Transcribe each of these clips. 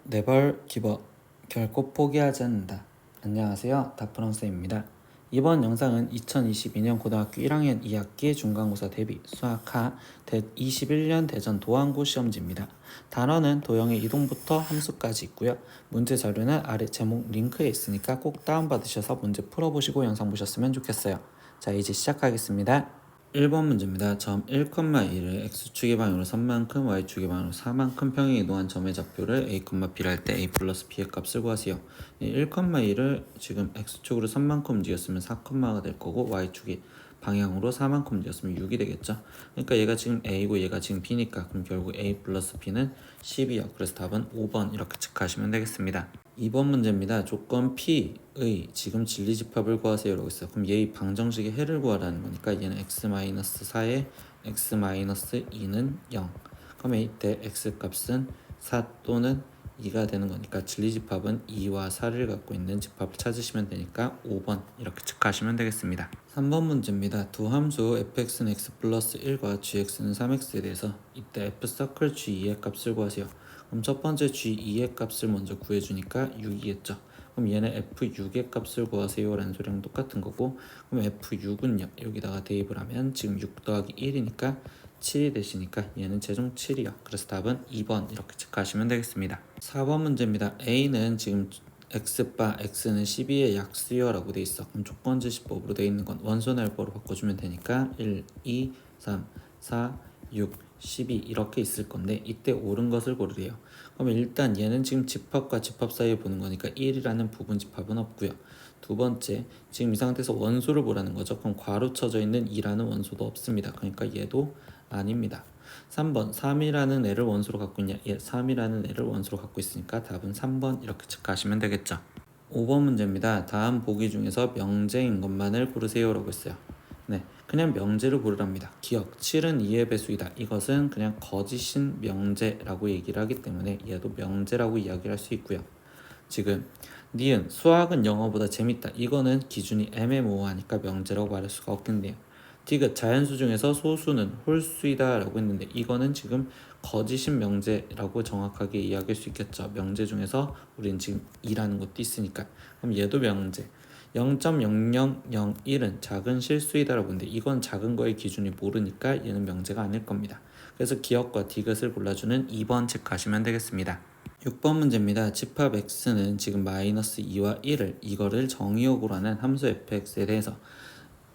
네벌 기버 결코 포기하지 않는다. 안녕하세요, 다프랑스입니다. 이번 영상은 2022년 고등학교 1학년 2학기 중간고사 대비 수학하 대21년 대전 도안고 시험지입니다. 단어는 도형의 이동부터 함수까지 있고요. 문제 자료는 아래 제목 링크에 있으니까 꼭 다운받으셔서 문제 풀어보시고 영상 보셨으면 좋겠어요. 자, 이제 시작하겠습니다. 1번 문제입니다. 점 1,1을 x축의 방향으로 3만큼, y축의 방향으로 4만큼 평행 이동한 점의 좌표를 a, b를 할 때 a 플러스 b의 값을 구하세요. 1,1을 지금 x축으로 3만큼 움직였으면 4,가 될 거고, y축이 방향으로 4만큼 움직였으면 6이 되겠죠. 그러니까 얘가 지금 a고 얘가 지금 b니까 그럼 결국 a 플러스 b는 10이요. 그래서 답은 5번 이렇게 체크하시면 되겠습니다. 2번 문제입니다. 조건 P의 지금 진리집합을 구하세요 라고 있어요. 그럼 얘의 방정식의 해를 구하라는 거니까 얘는 x-4에 x-2는 0. 그러면 이때 x값은 4 또는 2가 되는 거니까 진리집합은 2와 4를 갖고 있는 집합을 찾으시면 되니까 5번 이렇게 체크하시면 되겠습니다. 3번 문제입니다. 두 함수 fx는 x 플러스 1과 gx는 3x에 대해서 이때 f서클 g2의 값을 구하세요. 그럼 첫 번째 g2의 값을 먼저 구해주니까 6이겠죠. 그럼 얘는 f6의 값을 구하세요 라는 소리랑 똑같은 거고, 그럼 f6은요 여기다가 대입을 하면 지금 6 더하기 1이니까 7이 되시니까 얘는 최종 7이요. 그래서 답은 2번 이렇게 체크하시면 되겠습니다. 4번 문제입니다. a는 지금 x바 x는 12의 약수요 라고 돼 있어. 그럼 조건지시법으로 돼 있는 건 원소날보로 바꿔주면 되니까 1, 2, 3, 4, 6, 12 이렇게 있을 건데 이때 옳은 것을 고르래요. 그러면 일단 얘는 지금 집합과 집합 사이에 보는 거니까 1이라는 부분 집합은 없고요. 두 번째, 지금 이 상태에서 원소를 보라는 거죠. 그럼 괄호 쳐져 있는 2라는 원소도 없습니다. 그러니까 얘도 아닙니다. 3번 3이라는 애를 원소로 갖고 있냐? 예, 3이라는 애를 원소로 갖고 있으니까 답은 3번 이렇게 체크하시면 되겠죠. 5번 문제입니다. 다음 보기 중에서 명제인 것만을 고르세요 라고 했어요. 네, 그냥 명제를 고르랍니다. 기억, 7은 2의 배수이다. 이것은 그냥 거짓인 명제라고 얘기를 하기 때문에 얘도 명제라고 이야기를 할 수 있고요. 지금 니은, 수학은 영어보다 재밌다. 이거는 기준이 애매모호하니까 명제라고 말할 수가 없겠네요. 디귿, 자연수 중에서 소수는 홀수이다 라고 했는데 이거는 지금 거짓인 명제라고 정확하게 이야기할 수 있겠죠. 명제 중에서 우린 지금 2라는 것도 있으니까. 그럼 얘도 명제. 0.0001은 작은 실수이다 라고 했는데 이건 작은 거의 기준이 모르니까 얘는 명제가 아닐 겁니다. 그래서 기억과 디귿을 골라주는 2번 체크하시면 되겠습니다. 6번 문제입니다. 집합 x는 지금 마이너스 2와 1을 이거를 정의역으로 하는 함수 fx에 대해서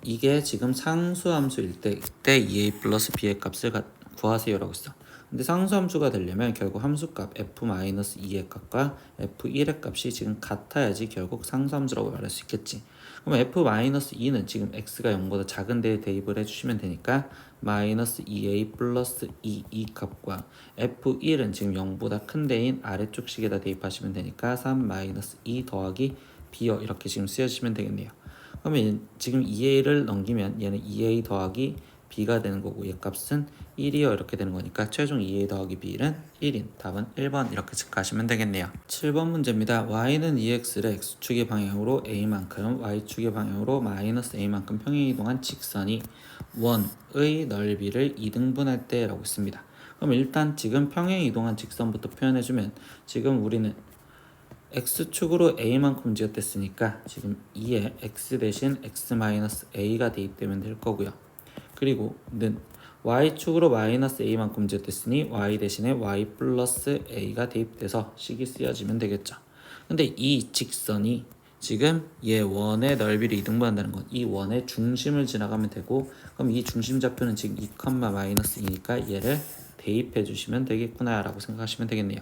이게 지금 상수함수일 때 이때 2a 플러스 b의 값을 구하세요 라고 했어. 근데 상수함수가 되려면 결국 함수값 f-2의 값과 f1의 값이 지금 같아야지 결국 상수함수라고 말할 수 있겠지. 그럼 f-2는 지금 x가 0보다 작은 데에 대입을 해주시면 되니까 마이너스 2a 플러스 2이 값과 f1은 지금 0보다 큰 데인 아래쪽 식에다 대입하시면 되니까 3 마이너스 2 더하기 b요 이렇게 지금 쓰여지면 되겠네요. 그러면 지금 2a를 넘기면 얘는 2a 더하기 b가 되는 거고 얘 값은 1이요 이렇게 되는 거니까 최종 2a 더하기 b는 1인 답은 1번 이렇게 체크하시면 되겠네요. 7번 문제입니다. y는 2x를 x축의 방향으로 a만큼 y축의 방향으로 마이너스 a만큼 평행 이동한 직선이 원의 넓이를 2등분할 때 라고 있습니다. 그럼 일단 지금 평행 이동한 직선부터 표현해주면 지금 우리는 x축으로 a만큼 움직였댔으니까 지금 2에 x 대신 x-a가 대입되면 될 거고요. 그리고 는 y축으로 마이너스 a만큼 움직였댔으니 y 대신에 y 플러스 a가 대입돼서 식이 쓰여지면 되겠죠. 근데 이 직선이 지금 얘 원의 넓이를 이등분한다는 건 이 원의 중심을 지나가면 되고, 그럼 이 중심 좌표는 지금 2,-2니까 얘를 대입해 주시면 되겠구나 라고 생각하시면 되겠네요.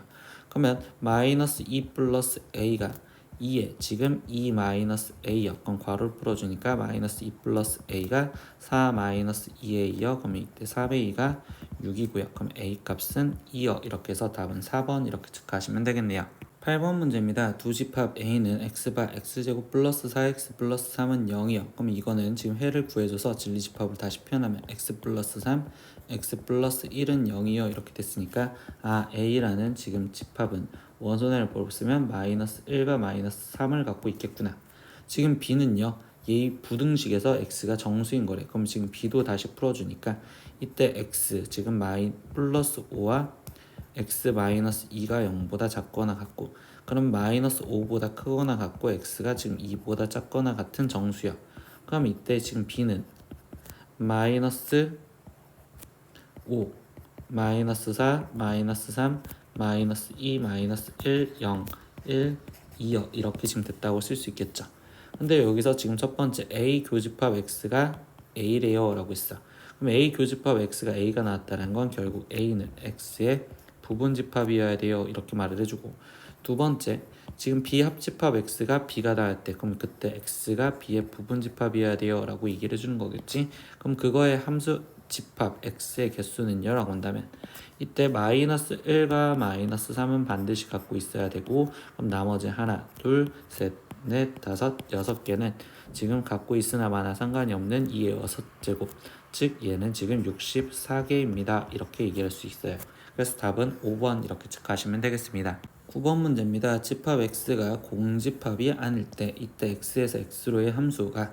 그러면 마이너스 2 플러스 a가 2에 지금 2 마이너스 a요. 그럼 괄호를 풀어주니까 마이너스 2 플러스 a가 4 마이너스 2a요. 그럼 이때 4a가 6이고요. 그럼 a 값은 2요. 이렇게 해서 답은 4번 이렇게 체크하시면 되겠네요. 8번 문제입니다. 두 집합 a는 x바 x제곱 플러스 4x 플러스 3은 0이요. 그럼 이거는 지금 해를 구해줘서 진리집합을 다시 표현하면 x 플러스 3, x 플러스 1은 0이요. 이렇게 됐으니까 a라는 지금 집합은 원소နယ်보로 쓰면 마이너스 1과 마이너스 3을 갖고 있겠구나. 지금 b는요. 이 부등식에서 x가 정수인 거래. 그럼 지금 b도 다시 풀어주니까 이때 x 지금 플러스 5와 x 마이너스 2가 0보다 작거나 같고, 그럼 마이너스 5보다 크거나 같고 x가 지금 2보다 작거나 같은 정수야. 그럼 이때 지금 b는 마이너스 5, 마이너스 4, 마이너스 3, 마이너스 2, 마이너스 1, 0, 1, 2 이렇게 지금 됐다고 쓸 수 있겠죠. 근데 여기서 지금 첫 번째 A 교집합 X가 A래요 라고 있어. 그럼 A 교집합 X가 A가 나왔다는 건 결국 A는 X의 부분집합이어야 돼요 이렇게 말을 해주고, 두 번째 지금 B 합집합 X가 B가 나왔대. 그럼 그때 X가 B의 부분집합이어야 돼요 라고 얘기를 해주는 거겠지. 그럼 그거의 함수 집합 X의 개수는요 라고 한다면 이때 마이너스 1과 마이너스 3은 반드시 갖고 있어야 되고, 그럼 나머지 하나, 둘, 셋, 넷, 다섯, 여섯 개는 지금 갖고 있으나 마나 상관이 없는 2의 6제곱, 즉 얘는 지금 64개입니다 이렇게 얘기할 수 있어요. 그래서 답은 5번 이렇게 체크하시면 되겠습니다. 9번 문제입니다. 집합 x가 공집합이 아닐 때 이때 x에서 x로의 함수가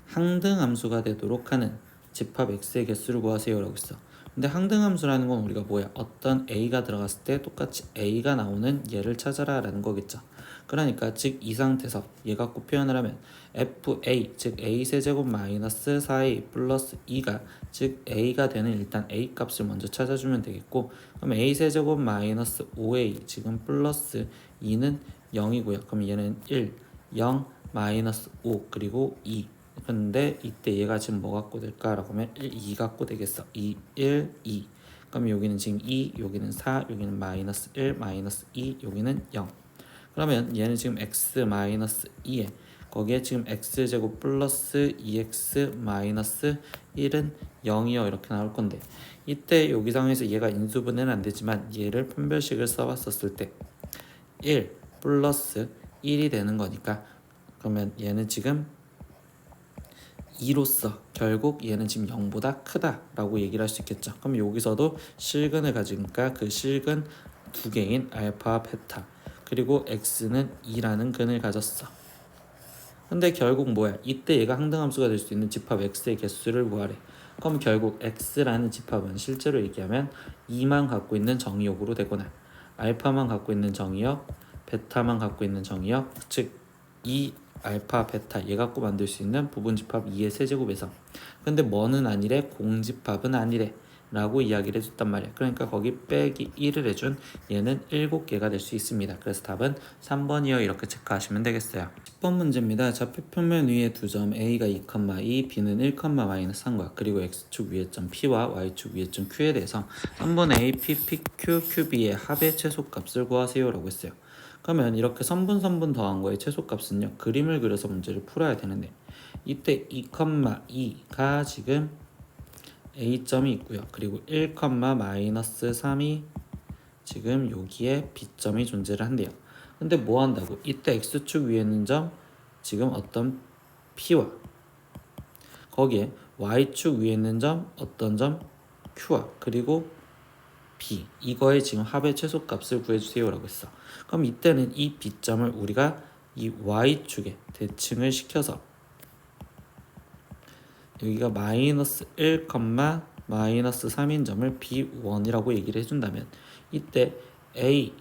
항등함수가 되도록 하는 집합 x의 개수를 구하세요 라고 있어. 근데 항등함수라는 건 우리가 뭐야? 어떤 a가 들어갔을 때 똑같이 a가 나오는 얘를 찾아라 라는 거겠죠. 그러니까 즉 이 상태에서 얘 갖고 표현을 하면 fa 즉 a 세제곱 마이너스 4a 플러스 2가 즉 a가 되는 일단 a 값을 먼저 찾아주면 되겠고, 그럼 a 세제곱 마이너스 5a 지금 플러스 2는 0이고요. 그럼 얘는 1, 0, 마이너스 5 그리고 2. 근데 이때 얘가 지금 뭐 갖고 될까라고 하면 1, 2 갖고 되겠어. 2, 1, 2. 그럼 여기는 지금 2, 여기는 4, 여기는 마이너스 1, 마이너스 2, 여기는 0. 그러면 얘는 지금 x 마이너스 2에 거기에 지금 x제곱 플러스 2x 마이너스 1은 0이요 이렇게 나올 건데, 이때 여기 상황에서 얘가 인수분해는 안 되지만 얘를 판별식을 써봤었을 때 1 플러스 1이 되는 거니까, 그러면 얘는 지금 2로서 결국 얘는 지금 0보다 크다라고 얘기를 할 수 있겠죠. 그럼 여기서도 실근을 가지니까 그 실근 두 개인 알파, 베타, 그리고 x는 2라는 근을 가졌어. 근데 결국 뭐야? 이때 얘가 항등함수가 될 수 있는 집합 x의 개수를 구하래. 그럼 결국 x라는 집합은 실제로 얘기하면 2만 갖고 있는 정의역으로 되거나 알파만 갖고 있는 정의역, 베타만 갖고 있는 정의역, 즉 2 알파, 베타 얘 갖고 만들 수 있는 부분집합 2의 세제곱에서, 근데 뭐는 아니래? 공집합은 아니래 라고 이야기를 해줬단 말이야. 그러니까 거기 빼기 1을 해준 얘는 7개가 될 수 있습니다. 그래서 답은 3번이요 이렇게 체크하시면 되겠어요. 10번 문제입니다. 좌표 평면 위에 두 점 A가 2,2, B는 1, 마이너스 3과 그리고 X축 위의 점 P와 Y축 위의 점 Q에 대해서 한번 A, P, P, Q, QB의 합의 최소값을 구하세요 라고 했어요. 그러면 이렇게 선분 더한 거의 최소값은요, 그림을 그려서 문제를 풀어야 되는데 이때 2,2가 지금 A점이 있고요. 그리고 1, 마이너스 3이 지금 여기에 B점이 존재를 한대요. 근데 뭐 한다고? 이때 X축 위에 있는 점 지금 어떤 P와 거기에 Y축 위에 있는 점 어떤 점 Q와 그리고 B, 이거의 지금 합의 최소값을 구해주세요 라고 했어. 그럼 이때는 이 B점을 우리가 이 Y축에 대칭을 시켜서 여기가 마이너스 1, 마이너스 3인 점을 B1이라고 얘기를 해준다면 이때 A,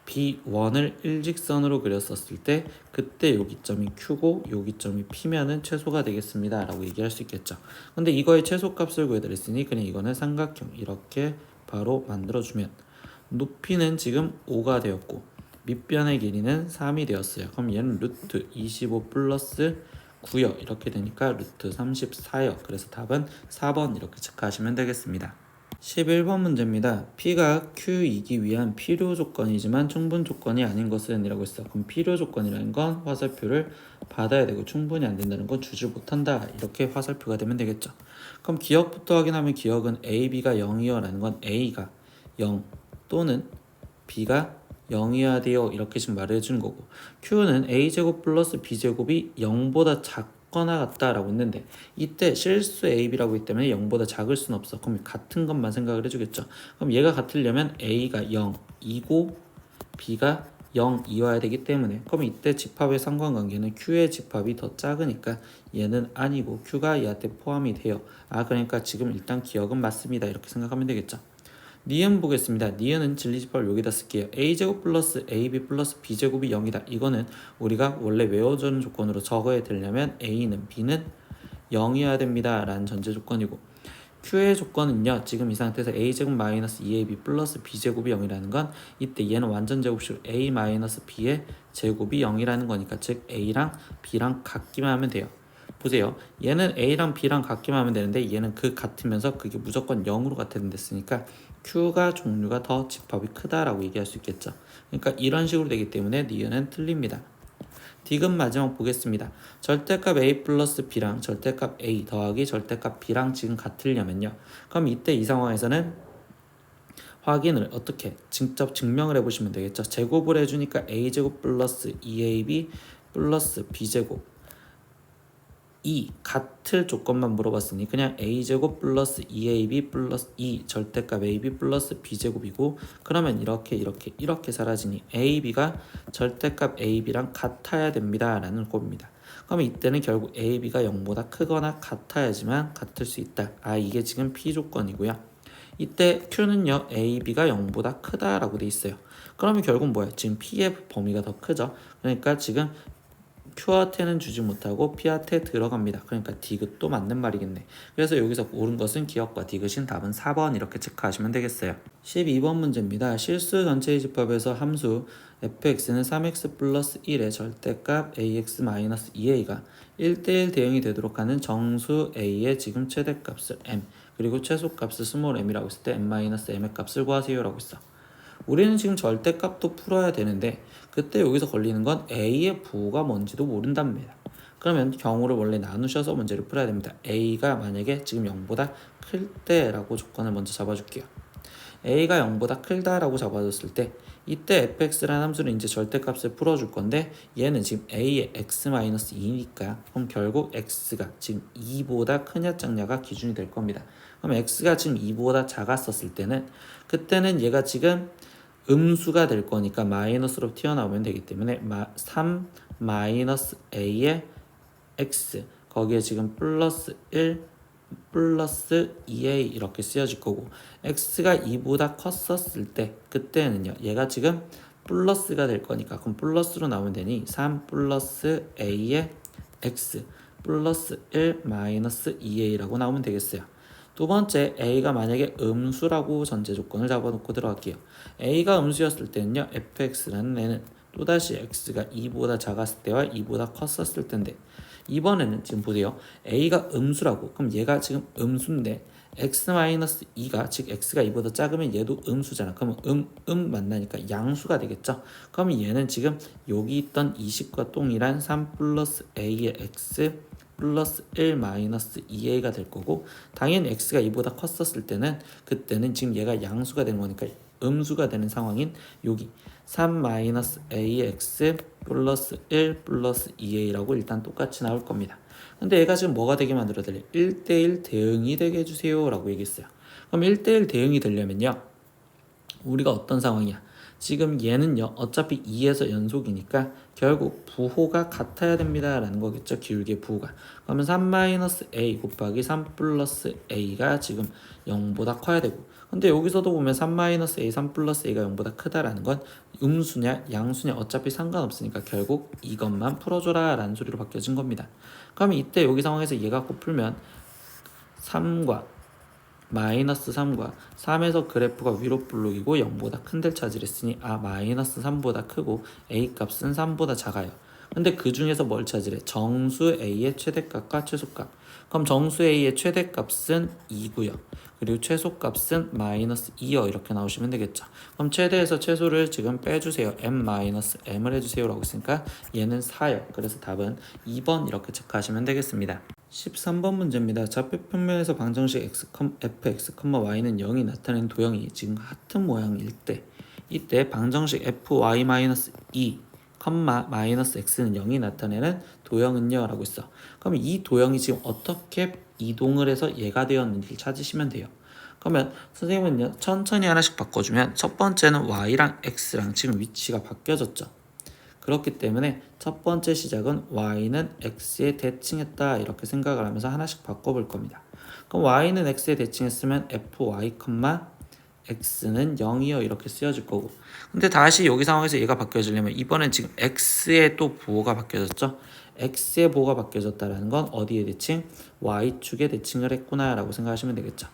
B1을 일직선으로 그렸었을 때 그때 여기점이 Q고 여기점이 P면은 최소가 되겠습니다 라고 얘기할 수 있겠죠. 근데 이거의 최소값을 구해드렸으니 그냥 이거는 삼각형 이렇게 바로 만들어주면 높이는 지금 5가 되었고 밑변의 길이는 3이 되었어요. 그럼 얘는 루트 25 플러스 9요 이렇게 되니까 루트 34요. 그래서 답은 4번 이렇게 체크하시면 되겠습니다. 11번 문제입니다. P가 Q이기 위한 필요 조건이지만 충분 조건이 아닌 것은 이라고 했어. 그럼 필요 조건이라는 건 화살표를 받아야 되고 충분히 안 된다는 건 주지 못한다 이렇게 화살표가 되면 되겠죠. 그럼 기억부터 확인하면 기억은 A, B가 0이요 라는 건 A가 0 또는 B가 0이어야 돼요 이렇게 지금 말을 해주는 거고, Q는 A제곱 플러스 B제곱이 0보다 작거나 같다라고 했는데 이때 실수 AB라고 있기 때문에 0보다 작을 수는 없어. 그럼 같은 것만 생각을 해주겠죠. 그럼 얘가 같으려면 A가 0이고 B가 0이어야 되기 때문에 그럼 이때 집합의 상관관계는 Q의 집합이 더 작으니까 얘는 아니고 Q가 얘한테 포함이 돼요. 그러니까 지금 일단 기억은 맞습니다. 이렇게 생각하면 되겠죠. 니은 보겠습니다. 니은은 진리집합을 여기다 쓸게요. a제곱 플러스 ab 플러스 b제곱이 0이다. 이거는 우리가 원래 외워주는 조건으로 적어야 되려면 a는 b는 0이어야 됩니다. 라는 전제 조건이고 q의 조건은요. 지금 이 상태에서 a제곱 마이너스 2ab 플러스 b제곱이 0이라는 건 이때 얘는 완전 제곱식으로 a 마이너스 b의 제곱이 0이라는 거니까 즉 a랑 b랑 같기만 하면 돼요. 보세요. 얘는 a랑 b랑 같기만 하면 되는데 얘는 그 같으면서 그게 무조건 0으로 같아야 됐으니까 q가 종류가 더 집합이 크다라고 얘기할 수 있겠죠. 그러니까 이런 식으로 되기 때문에 니은은 틀립니다. 디귿 마지막 보겠습니다. 절대값 a 플러스 b랑 절대값 a 더하기 절대값 b랑 지금 같으려면요. 그럼 이때 이 상황에서는 확인을 어떻게 직접 증명을 해보시면 되겠죠. 제곱을 해주니까 a제곱 플러스 2ab 플러스 b제곱 이 같을 조건만 물어봤으니 그냥 a제곱 플러스 2ab 플러스 2 절대값 ab 플러스 b제곱이고 그러면 이렇게 사라지니 ab가 절대값 ab랑 같아야 됩니다 라는 꼴입니다. 그러면 이때는 결국 ab가 0보다 크거나 같아야지만 같을 수 있다. 이게 지금 p 조건이고요. 이때 q는요 ab가 0보다 크다라고 돼 있어요. 그러면 결국 뭐야? 지금 p의 범위가 더 크죠. 그러니까 지금 Q한테는 주지 못하고 P한테 들어갑니다. 그러니까 디귿도 맞는 말이겠네. 그래서 여기서 옳은 것은 기억과 디귿인 답은 4번 이렇게 체크하시면 되겠어요. 12번 문제입니다. 실수 전체의 집합에서 함수 fx는 3x 플러스 1의 절대값 ax 마이너스 2a가 1대1 대응이 되도록 하는 정수 a의 지금 최대값을 m 그리고 최소값을 스몰 m이라고 했을 때 m 마이너스 m의 값을 구하세요 라고 했어. 우리는 지금 절대값도 풀어야 되는데 그때 여기서 걸리는 건 a의 부호가 뭔지도 모른답니다. 그러면 경우를 원래 나누셔서 문제를 풀어야 됩니다. a가 만약에 지금 0보다 클 때라고 조건을 먼저 잡아줄게요. a가 0보다 크다라고 잡아줬을 때 이때 fx라는 함수는 이제 절대값을 풀어줄 건데 얘는 지금 a의 x-2니까 그럼 결국 x가 지금 2보다 크냐 작냐가 기준이 될 겁니다. 그럼 x가 지금 2보다 작았었을 때는 그때는 얘가 지금 음수가 될 거니까 마이너스로 튀어나오면 되기 때문에 3 마이너스 a의 x 거기에 지금 플러스 1 플러스 2a 이렇게 쓰여질 거고 x가 2보다 컸었을 때 그때는요 얘가 지금 플러스가 될 거니까 그럼 플러스로 나오면 되니 3 플러스 a의 x 플러스 1 마이너스 2a라고 나오면 되겠어요. 두 번째 a가 만약에 음수라고 전제 조건을 잡아놓고 들어갈게요. a가 음수였을 때는요 fx라는 애는 또다시 x가 2보다 작았을 때와 2보다 컸었을 텐데 이번에는 지금 보세요. a가 음수라고 그럼 얘가 지금 음수인데 x-2가 즉 x가 2보다 작으면 얘도 음수잖아. 그러면 만나니까 양수가 되겠죠. 그러면 얘는 지금 여기 있던 20과 동일한 3 플러스 a의 x 플러스 1 마이너스 2a가 될 거고 당연히 x가 2보다 컸었을 때는 그때는 지금 얘가 양수가 되는 거니까 음수가 되는 상황인 여기 3 마이너스 ax 플러스 1 플러스 2a라고 일단 똑같이 나올 겁니다. 근데 얘가 지금 뭐가 되게 만들어드려? 1대1 대응이 되게 해주세요 라고 얘기했어요. 그럼 1대1 대응이 되려면요 우리가 어떤 상황이야? 지금 얘는요 어차피 2에서 연속이니까 결국 부호가 같아야 됩니다 라는 거겠죠. 기울기의 부호가. 그러면 3-a 곱하기 3 플러스 a가 지금 0보다 커야 되고 근데 여기서도 보면 3-a 3 플러스 a가 0보다 크다라는 건 음수냐 양수냐 어차피 상관없으니까 결국 이것만 풀어줘라 라는 소리로 바뀌어진 겁니다. 그러면 이때 여기 상황에서 얘 갖고 풀면 3과 마이너스 3과 3에서 그래프가 위로 블록이고 0보다 큰 데를 차지했으니 마이너스 3보다 크고 a 값은 3보다 작아요. 근데 그 중에서 뭘 차지해? 정수 a의 최대값과 최소값. 그럼 정수 a의 최대값은 2고요. 그리고 최소값은 마이너스 2요. 이렇게 나오시면 되겠죠. 그럼 최대에서 최소를 지금 빼주세요. m-m을 해주세요 라고 했으니까 얘는 4요. 그래서 답은 2번 이렇게 체크하시면 되겠습니다. 13번 문제입니다. 좌표 평면에서 방정식 fx, y는 0이 나타낸 도형이 지금 같은 모양일 때 이때 방정식 fy-2, 마이너스 x는 0이 나타내는 도형은요 라고 있어. 그럼 이 도형이 지금 어떻게 이동을 해서 얘가 되었는지 찾으시면 돼요. 그러면 선생님은요 천천히 하나씩 바꿔주면 첫 번째는 y랑 x랑 지금 위치가 바뀌어졌죠. 그렇기 때문에 첫 번째 시작은 y는 x에 대칭했다 이렇게 생각을 하면서 하나씩 바꿔볼 겁니다. 그럼 y는 x에 대칭했으면 fy, x는 0이요 이렇게 쓰여질 거고, 근데 다시 여기 상황에서 얘가 바뀌어지려면 이번엔 지금 x의 또 부호가 바뀌어졌죠. x의 부호가 바뀌어졌다는 건 어디에 대칭? y축에 대칭을 했구나 라고 생각하시면 되겠죠.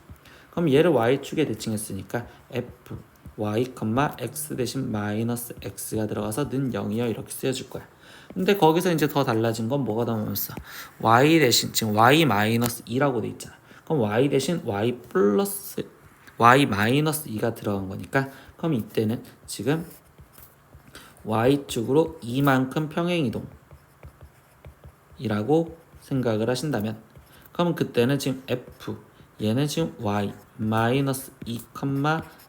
그럼 얘를 y축에 대칭했으니까 f y, x 대신 마이너스 x가 들어가서 는 0이요 이렇게 쓰여질 거야. 근데 거기서 이제 더 달라진 건 뭐가 남았어? y 대신 지금 y 마이너스 2라고 돼 있잖아. 그럼 y 대신 y 플러스 y 마이너스 2가 들어간 거니까, 그럼 이때는 지금 y축으로 이만큼 평행이동이라고 생각을 하신다면, 그러면 그때는 지금 f 얘는 지금 y 마이너스 2,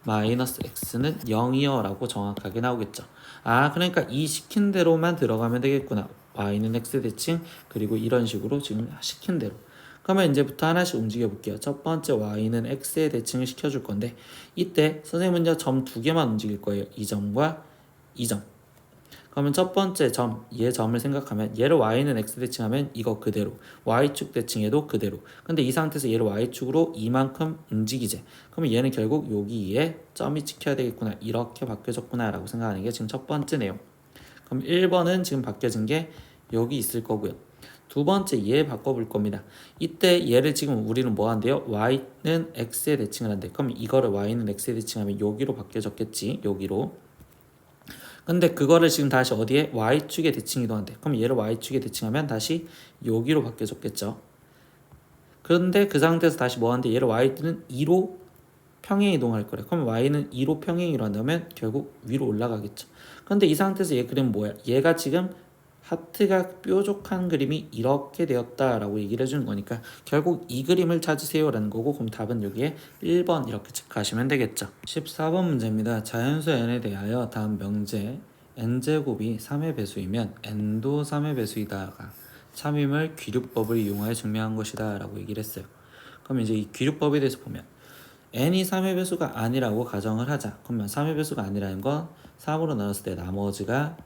마이너스 x는 0이요 라고 정확하게 나오겠죠. 아, 그러니까 이 시킨 대로만 들어가면 되겠구나. y는 x 대칭, 그리고 이런 식으로 지금 시킨 대로. 그러면 이제부터 하나씩 움직여 볼게요. 첫 번째 y는 x에 대칭을 시켜줄 건데, 이때 선생님은요 점 두 개만 움직일 거예요. 이 점과 이 점. 그러면 첫 번째 점, 얘 점을 생각하면 얘를 y는 x 대칭하면 이거 그대로, y축 대칭해도 그대로. 근데 이 상태에서 얘를 y축으로 이만큼 움직이재. 그러면 얘는 결국 여기에 점이 찍혀야 되겠구나, 이렇게 바뀌어졌구나 라고 생각하는 게 지금 첫 번째 내용. 그럼 1번은 지금 바뀌어진 게 여기 있을 거고요. 두 번째 얘 바꿔볼 겁니다. 이때 얘를 지금 우리는 뭐 한대요? y는 x에 대칭을 한대. 그럼 이거를 y는 x에 대칭하면 여기로 바뀌어졌겠지, 여기로. 근데 그거를 지금 다시 어디에? y축에 대칭 이동한대. 그럼 얘를 y축에 대칭하면 다시 여기로 바뀌어졌겠죠. 그런데 그 상태에서 다시 뭐 하는데, 얘를 y는 2로 평행 이동할 거래. 그럼 y는 2로 평행 이동한다면 결국 위로 올라가겠죠. 그런데 이 상태에서 얘 그림 뭐야? 얘가 지금 하트가 뾰족한 그림이 이렇게 되었다라고 얘기를 해주는 거니까 결국 이 그림을 찾으세요 라는 거고, 그럼 답은 여기에 1번 이렇게 체크하시면 되겠죠. 14번 문제입니다. 자연수 n에 대하여 다음 명제 n제곱이 3의 배수이면 n도 3의 배수이다가 참임을 귀류법을 이용하여 증명한 것이다 라고 얘기를 했어요. 그럼 이제 이 귀류법에 대해서 보면 n이 3의 배수가 아니라고 가정을 하자. 그러면 3의 배수가 아니라는 건 3으로 나눴을 때 나머지가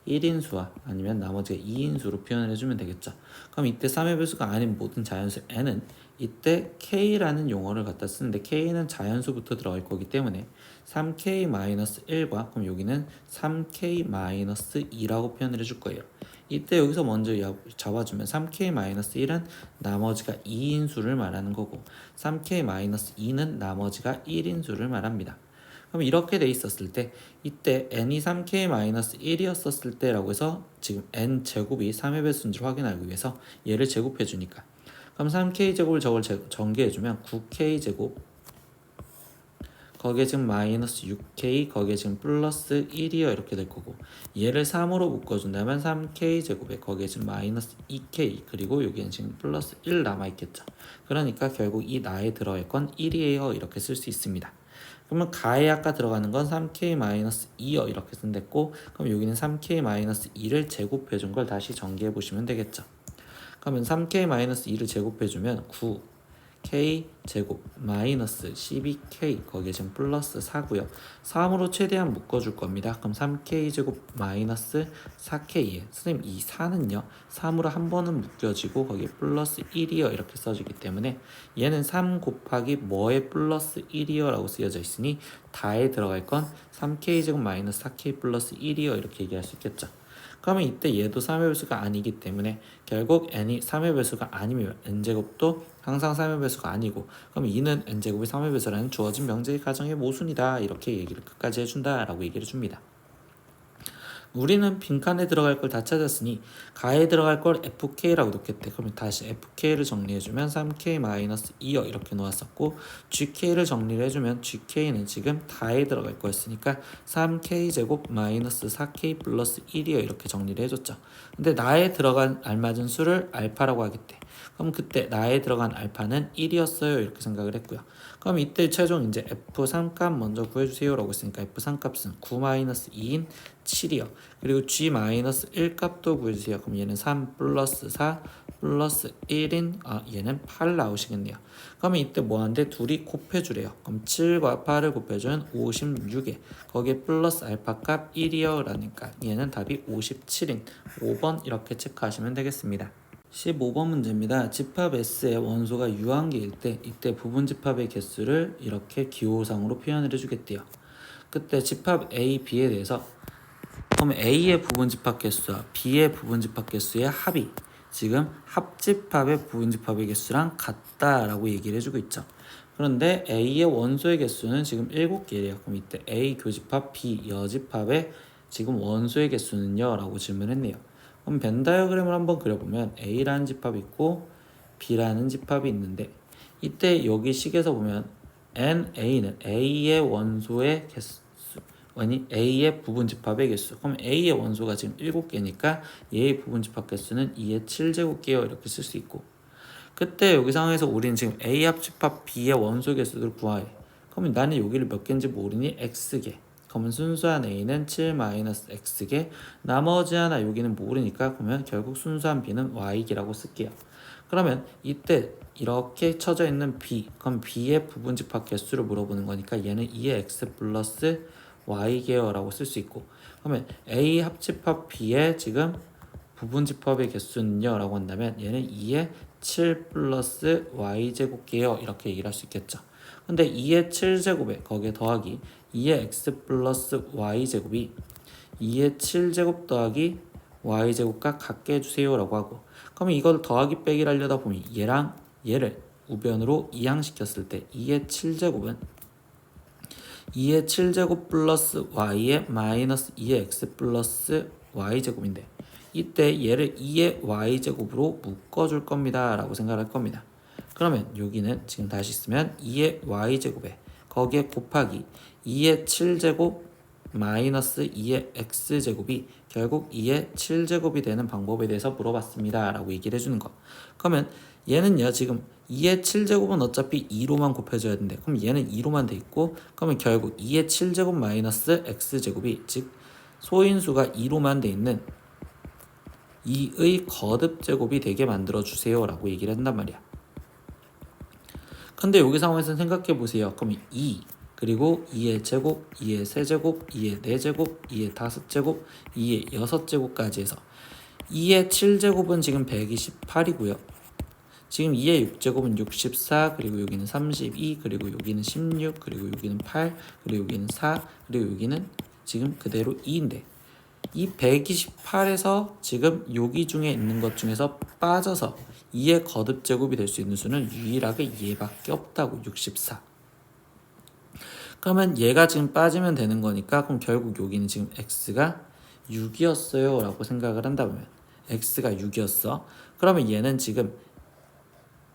1인수와 아니면 나머지가 2인수로 표현을 해주면 되겠죠. 그럼 이때 3의 배수가 아닌 모든 자연수 n은 이때 k라는 용어를 갖다 쓰는데, k는 자연수부터 들어갈 거기 때문에 3k-1과 그럼 여기는 3k-2라고 표현을 해줄 거예요. 이때 여기서 먼저 잡아주면 3k-1은 나머지가 2인수를 말하는 거고, 3k-2는 나머지가 1인수를 말합니다. 그럼 이렇게 돼 있었을 때 이때 n이 3k-1이었을 때라고 해서 지금 n 제곱이 3의 배수인지를 확인하기 위해서 얘를 제곱해 주니까, 그럼 3k 제곱을 저걸 전개해 주면 9k 제곱, 거기에 지금 마이너스 6k, 거기에 지금 플러스 1이요 이렇게 될 거고, 얘를 3으로 묶어준다면 3k 제곱에 거기에 지금 마이너스 2k, 그리고 여기엔 지금 플러스 1 남아있겠죠. 그러니까 결국 이 나에 들어갈 건 1이에요 이렇게 쓸 수 있습니다. 그러면 가에 아까 들어가는 건 3k-2요 이렇게 쓴댔고, 그럼 여기는 3k-2를 제곱해 준 걸 다시 전개해 보시면 되겠죠. 그러면 3k-2를 제곱해 주면 9k 제곱 마이너스 12k, 거기에 지금 플러스 4고요. 3으로 최대한 묶어줄 겁니다. 그럼 3k 제곱 마이너스 4k에 선생님 이 4는요 3으로 한 번은 묶여지고 거기에 플러스 1이요 이렇게 써지기 때문에 얘는 3 곱하기 뭐에 플러스 1이요 라고 쓰여져 있으니 다에 들어갈 건 3k 제곱 마이너스 4k 플러스 1이요 이렇게 얘기할 수 있겠죠. 그러면 이때 얘도 3의 배수가 아니기 때문에 결국 n이 3의 배수가 아니면 n제곱도 항상 3의 배수가 아니고, 그럼 이는 n제곱이 3의 배수라는 주어진 명제의 가정의 모순이다 이렇게 얘기를 끝까지 해준다 라고 얘기를 줍니다. 우리는 빈칸에 들어갈 걸 다 찾았으니 가에 들어갈 걸 fk라고 놓겠대. 그러면 다시 fk를 정리해주면 3k-2요 이렇게 놓았었고, gk를 정리를 해주면 gk는 지금 다에 들어갈 거였으니까 3k 제곱 마이너스 4k 플러스 1이요 이렇게 정리를 해줬죠. 근데 나에 들어간 알맞은 수를 알파라고 하겠대. 그럼 그때 나에 들어간 알파는 1이었어요 이렇게 생각을 했고요. 그럼 이때 최종 이제 f3 값 먼저 구해주세요 라고 했으니까 f3 값은 9-2인 7이요. 그리고 g-1 값도 구해주세요. 그럼 얘는 3 플러스 4 플러스 1인 얘는 8 나오시겠네요. 그러면 이때 뭐하는데 둘이 곱해주래요. 그럼 7과 8을 곱해주면 56에 거기에 플러스 알파 값 1이요 라니까 얘는 답이 57인 5번 이렇게 체크하시면 되겠습니다. 15번 문제입니다. 집합 S의 원소가 유한계일 때 이때 부분 집합의 개수를 이렇게 기호상으로 표현을 해주겠대요. 그때 집합 A, B에 대해서 그럼 A의 부분 집합 개수와 B의 부분 집합 개수의 합이 지금 합집합의 부분 집합의 개수랑 같다라고 얘기를 해주고 있죠. 그런데 A의 원소의 개수는 지금 7개래요. 그럼 이때 A 교집합 B 여집합의 지금 원소의 개수는요? 라고 질문했네요. 그럼 벤 다이어그램을 한번 그려보면 A라는 집합이 있고 B라는 집합이 있는데 이때 여기 식에서 보면 NA는 A의 원소의 개수 아니 A의 부분 집합의 개수. 그럼 A의 원소가 지금 7개니까 얘의 부분 집합 개수는 2의 7제곱개요 이렇게 쓸 수 있고 그때 여기 상황에서 우리는 지금 A 합집합 B의 원소 개수를 구하해. 그러면 나는 여기를 몇 개인지 모르니 X개. 그러면 순수한 A는 7-X개 나머지 하나 여기는 모르니까 그러면 결국 순수한 B는 Y개라고 쓸게요. 그러면 이때 이렇게 쳐져 있는 B 그럼 B의 부분 집합 개수를 물어보는 거니까 얘는 2의 X 플러스 Y개요라고 쓸 수 있고 그러면 A 합집합 B의 지금 부분 집합의 개수는요 라고 한다면 얘는 2의 7 플러스 Y제곱개요 이렇게 얘기를 할 수 있겠죠. 근데 2의 7제곱에 거기에 더하기 2의 X 플러스 Y제곱이 2의 7제곱 더하기 Y제곱과 같게 해주세요 라고 하고 그러면 이걸 더하기 빼기를 하려다 보면 얘랑 얘를 우변으로 이항시켰을 때 2의 7제곱은 2의 7제곱 플러스 y의 마이너스 2의 x 플러스 y제곱인데 이때 얘를 2의 y제곱으로 묶어줄 겁니다 라고 생각할 겁니다. 그러면 여기는 지금 다시 쓰면 2의 y제곱에 거기에 곱하기 2의 7제곱 마이너스 2의 x제곱이 결국 2의 7제곱이 되는 방법에 대해서 물어봤습니다 라고 얘기를 해주는 거. 그러면 얘는요 지금 2의 7제곱은 어차피 2로만 곱해줘야 되는데 그럼 얘는 2로만 돼 있고 그러면 결국 2의 7제곱 마이너스 x제곱이 즉 소인수가 2로만 돼 있는 2의 거듭제곱이 되게 만들어주세요 라고 얘기를 한단 말이야. 근데 여기 상황에서 생각해 보세요. 그럼 2 그리고 2의 제곱, 2의 세제곱, 2의 4제곱, 2의 5제곱, 2의 6제곱까지 해서 2의 7제곱은 지금 128이고요. 지금 2의 6제곱은 64, 그리고 여기는 32, 그리고 여기는 16, 그리고 여기는 8, 그리고 여기는 4, 그리고 여기는 지금 그대로 2인데 이 128에서 지금 여기 중에 있는 것 중에서 빠져서 2의 거듭제곱이 될 수 있는 수는 유일하게 얘밖에 없다고 64. 그러면 얘가 지금 빠지면 되는 거니까 그럼 결국 여기는 지금 x가 6이었어요 라고 생각을 한다면 x가 6이었어. 그러면 얘는 지금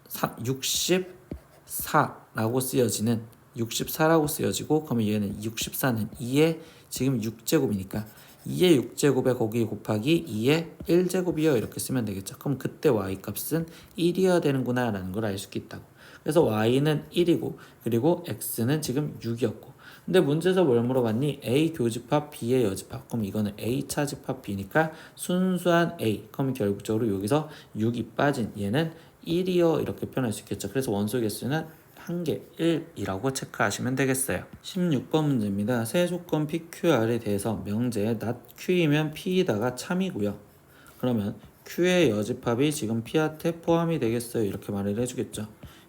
64라고 쓰여지는 64라고 쓰여지고 그러면 얘는 64는 2의 지금 6제곱이니까 2의 6제곱에 거기 곱하기 2의 1제곱이요 이렇게 쓰면 되겠죠. 그럼 그때 y값은 1이어야 되는구나 라는 걸 알 수 있다고. 그래서 y는 1이고 그리고 x는 지금 6이었고 근데 문제에서 뭘 물어봤니? A 교집합 B의 여집합. 그럼 이거는 A 차집합 B니까 순수한 A. 그럼 결국적으로 여기서 6이 빠진 얘는 1이요 이렇게 표현할 수 있겠죠. 그래서 원소 개수는 1개 1이라고 체크하시면 되겠어요. 16번 문제입니다. 세 조건 PQR에 대해서 명제 not Q이면 P이다가 참이고요. 그러면 Q의 여집합이 지금 P한테 포함이 되겠어요. 이렇게 말을 해주겠죠.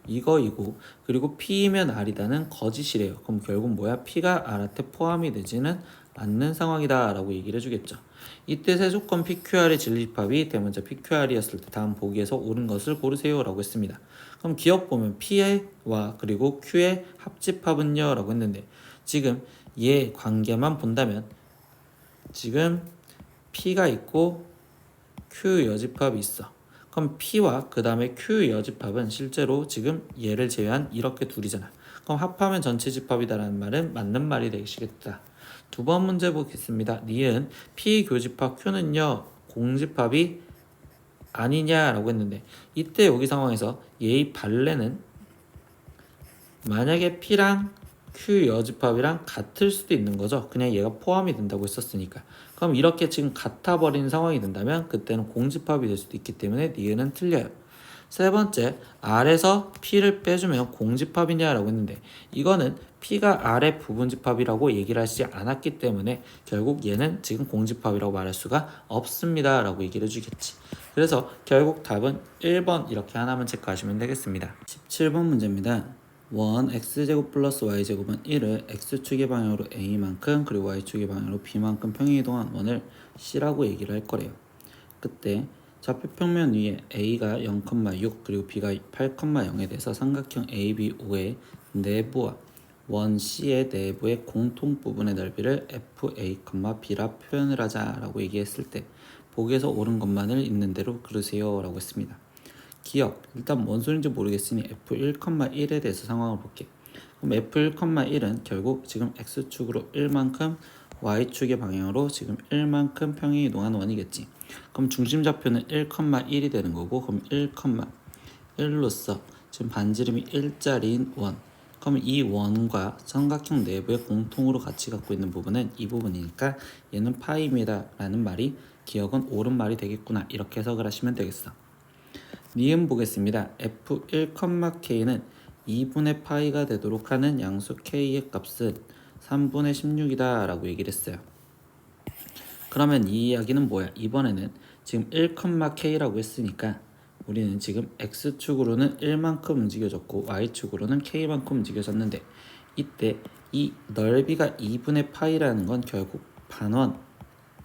이거이고 그리고 P이면 R이다는 거짓이래요. 그럼 결국 뭐야? P가 R한테 포함이 되지는 않는 상황이다 라고 얘기를 해주겠죠. 이때 세 조건 PQR의 진리집합이 대문자 PQR이었을 때 다음 보기에서 옳은 것을 고르세요 라고 했습니다. 그럼 기억 보면 P와 그리고 Q의 합집합은요 라고 했는데 지금 얘 관계만 본다면 지금 P가 있고 Q 여집합이 있어. 그럼 P와 그 다음에 Q 여집합은 실제로 지금 얘를 제외한 이렇게 둘이잖아. 그럼 합하면 전체 집합이다라는 말은 맞는 말이 되시겠다. 두 번 문제 보겠습니다. 니은 P 교집합 Q는요 공집합이 아니냐라고 했는데 이때 여기 상황에서 얘의 발레는 만약에 P랑 Q 여집합이랑 같을 수도 있는 거죠. 그냥 얘가 포함이 된다고 했었으니까. 그럼 이렇게 지금 같아 버리는 상황이 된다면 그때는 공집합이 될 수도 있기 때문에 니은은 틀려요. 세 번째, R에서 P를 빼주면 공집합이냐라고 했는데 이거는 P가 R의 부분집합이라고 얘기를 하시지 않았기 때문에 결국 얘는 지금 공집합이라고 말할 수가 없습니다 라고 얘기를 해주겠지. 그래서 결국 답은 1번 이렇게 하나만 체크하시면 되겠습니다. 17번 문제입니다. 원 x제곱 플러스 y제곱은 1을 x축의 방향으로 a만큼 그리고 y축의 방향으로 b만큼 평행이동한 원을 c라고 얘기를 할 거래요. 그때 좌표 평면 위에 a가 0,6 그리고 b가 8,0에 대해서 삼각형 ABO의 내부와 원 C의 내부의 공통 부분의 넓이를 FA, B라 표현을 하자라고 얘기했을 때 보기에서 옳은 것만을 있는 대로 그르세요 라고 했습니다. 기억, 일단 뭔 소린지 모르겠으니 F1,1에 대해서 상황을 볼게. 그럼 F1,1은 결국 지금 X축으로 1만큼 Y축의 방향으로 지금 1만큼 평행이동한 원이겠지. 그럼 중심좌표는 1,1이 되는 거고 그럼 1,1로서 지금 반지름이 1짜리인 원. 그럼 이 원과 삼각형 내부의 공통으로 같이 갖고 있는 부분은 이 부분이니까 얘는 파이입니다 라는 말이 기억은 옳은 말이 되겠구나 이렇게 해석을 하시면 되겠어. 니은 보겠습니다. F1,K는 2분의 파이가 되도록 하는 양수 K의 값은 3분의 16이다 라고 얘기를 했어요. 그러면 이 이야기는 뭐야? 이번에는 지금 1,K라고 했으니까 우리는 지금 X축으로는 1만큼 움직여졌고 Y축으로는 K만큼 움직여졌는데 이때 이 넓이가 2분의 파이라는 건 결국 반원,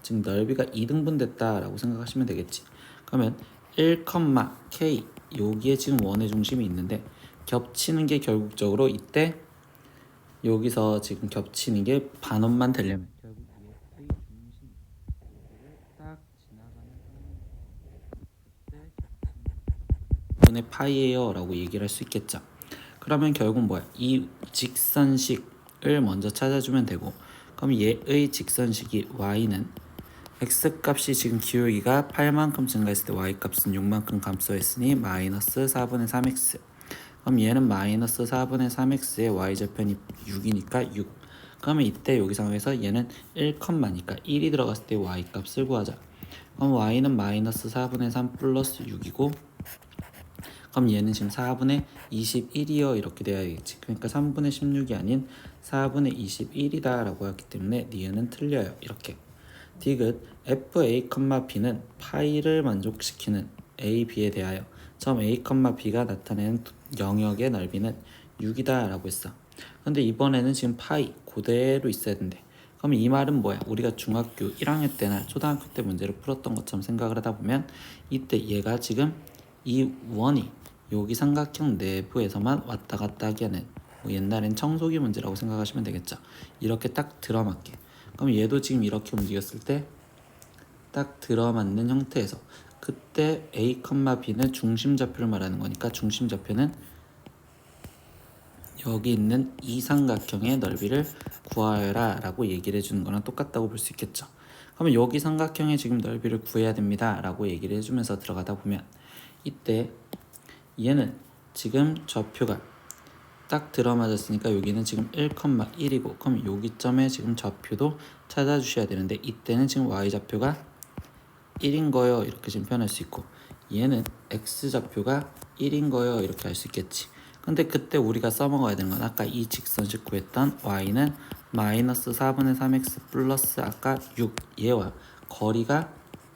지금 넓이가 2등분 됐다라고 생각하시면 되겠지. 그러면 1,K 여기에 지금 원의 중심이 있는데 겹치는 게 결국적으로 이때 여기서 지금 겹치는 게 반원만 되려면 결국 얘의 중심 여기를 딱 지나가는 상황에서 분의 파이예요 라고 얘기를 할 수 있겠죠. 그러면 결국 뭐야? 이 직선식을 먼저 찾아주면 되고 그럼 얘의 직선식이 y는 x값이 지금 기울기가 8만큼 증가했을 때 y값은 6만큼 감소했으니 마이너스 4분의 3x. 그럼 얘는 마이너스 4분의 3x의 y절편이 6이니까 6. 그러면 이때 여기 상황에서 얘는 1,니까 1이 들어갔을 때 y값을 구하자. 그럼 y는 마이너스 4분의 3 플러스 6이고 그럼 얘는 지금 4분의 21이요 이렇게 돼야겠지. 그러니까 3분의 16이 아닌 4분의 21이다 라고 했기 때문에 니은은 틀려요. 이렇게 디귿 FA, B는 파이를 만족시키는 A, B에 대하여 점 A, B가 나타내는 영역의 넓이는 6이다 라고 했어. 근데 이번에는 지금 파이 그대로 있어야 된대. 그럼 이 말은 뭐야? 우리가 중학교 1학년 때나 초등학교 때 문제를 풀었던 것처럼 생각을 하다 보면 이때 얘가 지금 이 원이 여기 삼각형 내부에서만 왔다 갔다 하게 하는 뭐 옛날엔 청소기 문제라고 생각하시면 되겠죠. 이렇게 딱 들어맞게. 그럼 얘도 지금 이렇게 움직였을 때 딱 들어맞는 형태에서 그때 A, B는 중심좌표를 말하는 거니까 중심좌표는 여기 있는 이 삼각형의 넓이를 구하여라 라고 얘기를 해주는 거랑 똑같다고 볼 수 있겠죠. 그러면 여기 삼각형의 지금 넓이를 구해야 됩니다 라고 얘기를 해주면서 들어가다 보면 이때 얘는 지금 좌표가 딱 들어맞았으니까 여기는 지금 1,1이고 그럼 여기 점에 지금 좌표도 찾아주셔야 되는데 이때는 지금 y좌표가 1인 거요 이렇게 지금 표현할 수 있고 얘는 x좌표가 1인 거요 이렇게 할 수 있겠지. 근데 그때 우리가 써먹어야 되는 건 아까 이 직선식 구했던 y는 마이너스 4분의 3x 플러스 아까 6 얘와 거리가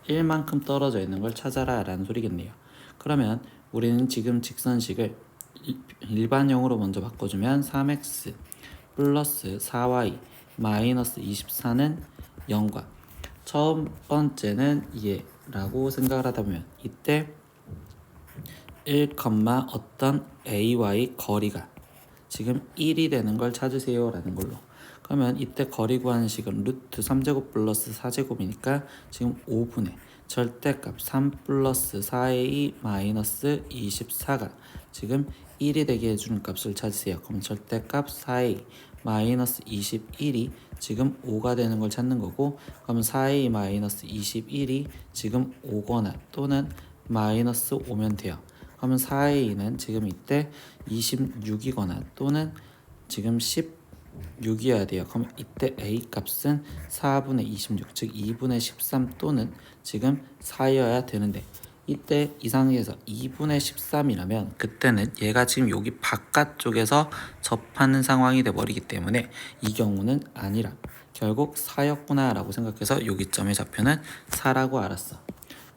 1만큼 떨어져 있는 걸 찾아라 라는 소리겠네요. 그러면 우리는 지금 직선식을 일반형으로 먼저 바꿔주면 3x 플러스 4y 마이너스 24는 0과 첫 번째는 얘라고 생각을 하다 보면 이때 1, 어떤 AY 거리가 지금 1이 되는 걸 찾으세요 라는 걸로. 그러면 이때 거리 구하는 식은 루트 3제곱 플러스 4제곱이니까 지금 5분의 절대값 3 플러스 4a 마이너스 24가 지금 1이 되게 해주는 값을 찾으세요. 그럼 절대값 4a 마이너스 21이 지금 5가 되는 걸 찾는 거고 그럼 4a 마이너스 21이 지금 5거나 또는 마이너스 5면 돼요. 그러면 4a는 지금 이때 26이거나 또는 지금 6이어야 돼요. 그럼 이때 A 값은 4분의 26, 즉 2분의 13 또는 지금 4여야 되는데 이때 이 상황에서 2분의 13이라면 그때는 얘가 지금 여기 바깥쪽에서 접하는 상황이 돼버리기 때문에 이 경우는 아니라 결국 4였구나 라고 생각해서 여기 점의 좌표는 4라고 알았어.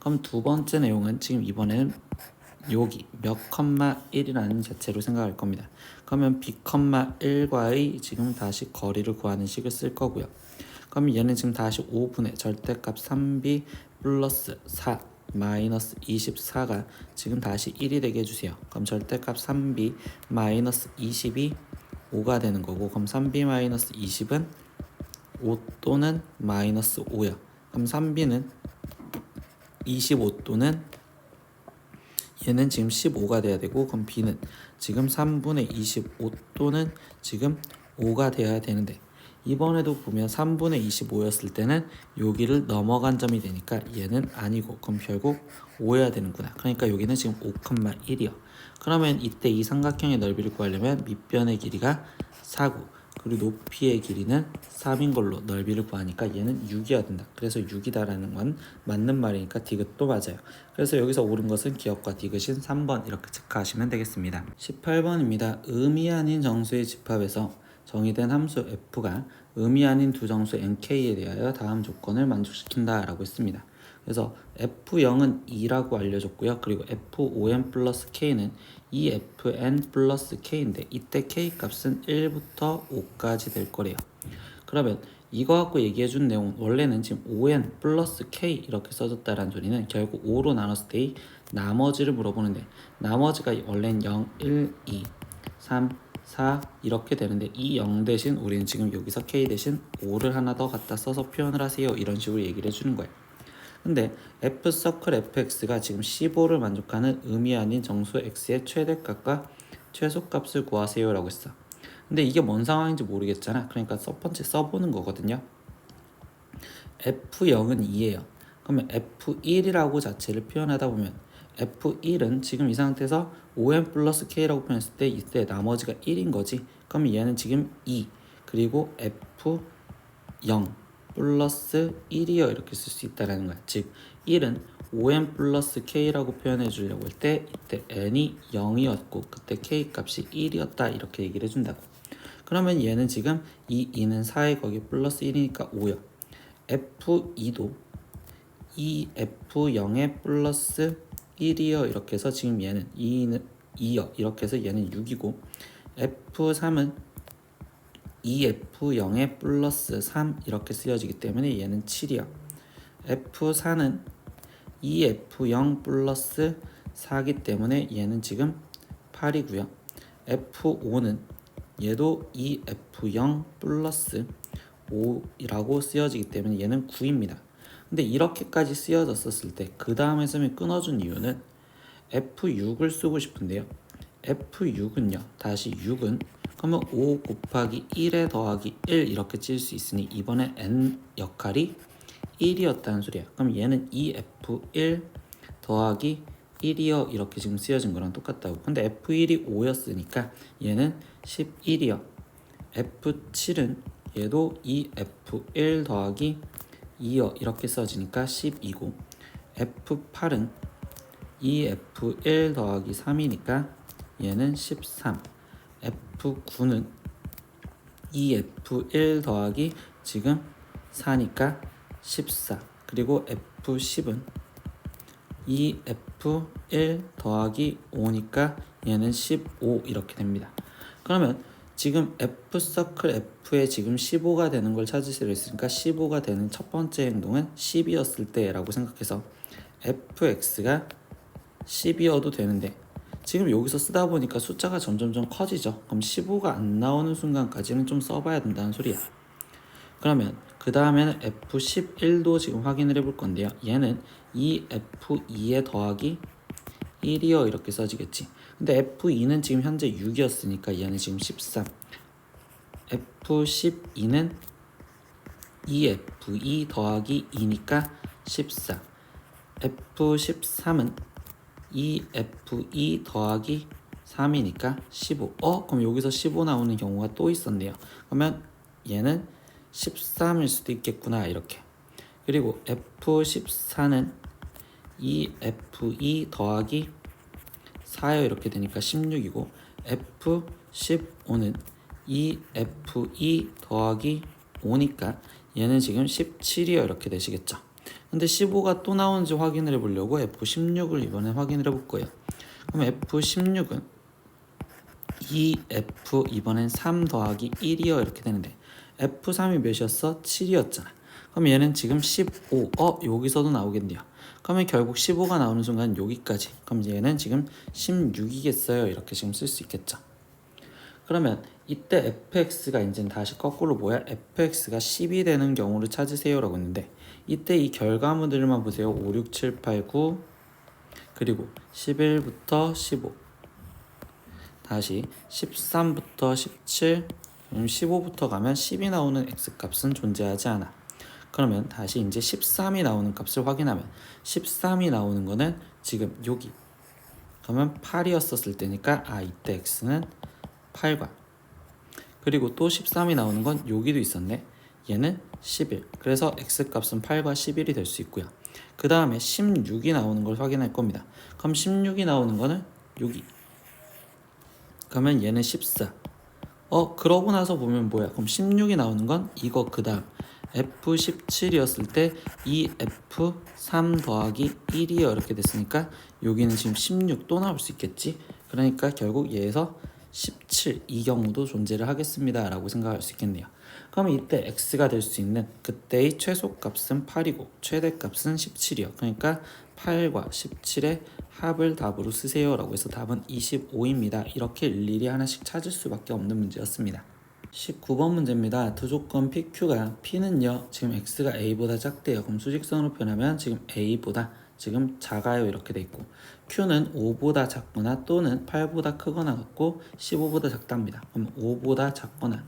그럼 두 번째 내용은 지금 이번에는 여기 몇 컴마 1이라는 자체로 생각할 겁니다. 그러면 b 컴마 1과의 지금 다시 거리를 구하는 식을 쓸 거고요. 그럼 얘는 지금 다시 5분의 절대값 3b 플러스 4 마이너스 24가 지금 다시 1이 되게 해주세요. 그럼 절대값 3b 마이너스 20이 5가 되는 거고, 그럼 3b 마이너스 20은 5 또는 마이너스 5야. 그럼 3b는 25 또는 얘는 지금 15가 돼야 되고, 그럼 b는 지금 3분의 25 또는 지금 5가 돼야 되는데 이번에도 보면 3분의 25였을 때는 여기를 넘어간 점이 되니까 얘는 아니고, 그럼 결국 5여야 되는구나. 그러니까 여기는 지금 5,1이요. 그러면 이때 이 삼각형의 넓이를 구하려면 밑변의 길이가 4고 그리고 높이의 길이는 3인 걸로 넓이를 구하니까 얘는 6이어야 된다. 그래서 6이다라는 건 맞는 말이니까 디귿도 맞아요. 그래서 여기서 옳은 것은 기억과 디귿인 3번 이렇게 체크하시면 되겠습니다. 18번입니다. 음이 아닌 정수의 집합에서 정의된 함수 f가 음이 아닌 두 정수 nk에 대하여 다음 조건을 만족시킨다 라고 했습니다. 그래서 f0은 2라고 알려줬고요. 그리고 f5n 플러스 k는 2fn 플러스 k인데 이때 k 값은 1부터 5까지 될 거래요. 그러면 이거 갖고 얘기해준 내용은 원래는 지금 5n 플러스 k 이렇게 써졌다라는 소리는 결국 5로 나눴을 때의 나머지를 물어보는데 나머지가 원래는 0, 1, 2, 3, 4 이렇게 되는데 이 0 대신 우리는 지금 여기서 k 대신 5를 하나 더 갖다 써서 표현을 하세요. 이런 식으로 얘기를 해주는 거예요. 근데 f 서클 fx가 지금 15를 만족하는 음이 아닌 정수 x의 최대값과 최소값을 구하세요 라고 했어. 근데 이게 뭔 상황인지 모르겠잖아. 그러니까 첫 번째 써보는 거거든요. f0은 2예요. 그러면 f1이라고 자체를 표현하다 보면 f1은 지금 이 상태에서 5n 플러스 k라고 표현했을 때 이때 나머지가 1인 거지. 그러면 얘는 지금 2 그리고 f0 플러스 1이요 이렇게 쓸 수 있다는 거야. 즉 1은 5n 플러스 k라고 표현해 주려고 할 때 이때 n이 0이었고 그때 k 값이 1이었다 이렇게 얘기를 해준다고. 그러면 얘는 지금 이 2는 4에 거기 플러스 1이니까 5요. f2도 2f0에 플러스 1이요 이렇게 해서 지금 얘는 2는 2요 이렇게 해서 얘는 6이고 f3은 2f0에 플러스 3 이렇게 쓰여지기 때문에 얘는 7이요. f4는 2f0 플러스 4기 때문에 얘는 지금 8이고요. f5는 얘도 2f0 플러스 5라고 쓰여지기 때문에 얘는 9입니다. 근데 이렇게까지 쓰여졌었을 때 그 다음에 쓰면 끊어준 이유는 f6을 쓰고 싶은데요. f6은요. 다시 6은 그러면 5 곱하기 1에 더하기 1 이렇게 찔 수 있으니 이번에 n 역할이 1이었다는 소리야. 그럼 얘는 2f1 더하기 1이요 이렇게 지금 쓰여진 거랑 똑같다고. 근데 f1이 5였으니까 얘는 11이요. f7은 얘도 2f1 더하기 2요 이렇게 써지니까 12고 f8은 2f1 더하기 3이니까 얘는 13. f9는 2f1 더하기 지금 4니까 14. 그리고 f10은 2f1 더하기 5니까 얘는 15 이렇게 됩니다. 그러면 지금 f 서클 f에 지금 15가 되는 걸 찾으시려 했으니까 15가 되는 첫 번째 행동은 10이었을 때라고 생각해서 fx가 10이어도 되는데 지금 여기서 쓰다 보니까 숫자가 점점점 커지죠. 그럼 15가 안 나오는 순간까지는 좀 써봐야 된다는 소리야. 그러면 그 다음에는 f11도 지금 확인을 해볼 건데요. 얘는 2f2에 더하기 1이요 이렇게 써지겠지. 근데 f2는 지금 현재 6이었으니까 얘는 지금 13. f12는 2f2 더하기 2니까 14. f13은 2f2 더하기 3이니까 15. 그럼 여기서 15 나오는 경우가 또 있었네요. 그러면 얘는 13일 수도 있겠구나 이렇게. 그리고 F14는 2F2 더하기 4요 이렇게 되니까 16이고 F15는 2F2 더하기 5니까 얘는 지금 17이요 이렇게 되시겠죠. 근데 15가 또 나오는지 확인을 해보려고 F16을 이번에 확인을 해볼 거예요. 그럼 F16은 2F 이번엔 3 더하기 1이요 이렇게 되는데 F3이 몇이었어? 7이었잖아. 그럼 얘는 지금 15. 여기서도 나오겠네요. 그러면 결국 15가 나오는 순간 여기까지. 그럼 얘는 지금 16이겠어요. 이렇게 지금 쓸 수 있겠죠. 그러면 이때 fx가 이제 다시 거꾸로 뭐야? fx가 10이 되는 경우를 찾으세요 라고 했는데 이때 이 결과물들만 보세요. 5, 6, 7, 8, 9 그리고 11부터 15 다시 13부터 17 15부터 가면 10이 나오는 x값은 존재하지 않아. 그러면 다시 이제 13이 나오는 값을 확인하면 13이 나오는 거는 지금 여기 그러면 8이었었을 때니까 이때 x는 8과 그리고 또 13이 나오는 건 여기도 있었네. 얘는 11. 그래서 x값은 8과 11이 될 수 있고요. 그 다음에 16이 나오는 걸 확인할 겁니다. 그럼 16이 나오는 거는 여기. 그러면 얘는 14. 그러고 나서 보면 뭐야? 그럼 16이 나오는 건 이거 그 다음 F17이었을 때 이 F3 더하기 1이요 이렇게 됐으니까 여기는 지금 16 또 나올 수 있겠지. 그러니까 결국 얘에서 17 이 경우도 존재를 하겠습니다 라고 생각할 수 있겠네요. 그러면 이때 x가 될 수 있는 그때의 최소값은 8이고 최대값은 17이요. 그러니까 8과 17의 합을 답으로 쓰세요 라고 해서 답은 25입니다. 이렇게 일일이 하나씩 찾을 수밖에 없는 문제였습니다. 19번 문제입니다. 두 조건 PQ가 P는요 지금 X가 A보다 작대요. 그럼 수직선으로 표현하면 지금 A보다 지금 작아요 이렇게 돼 있고 Q는 5보다 작거나 또는 8보다 크거나 같고 15보다 작답니다. 그럼 5보다 작거나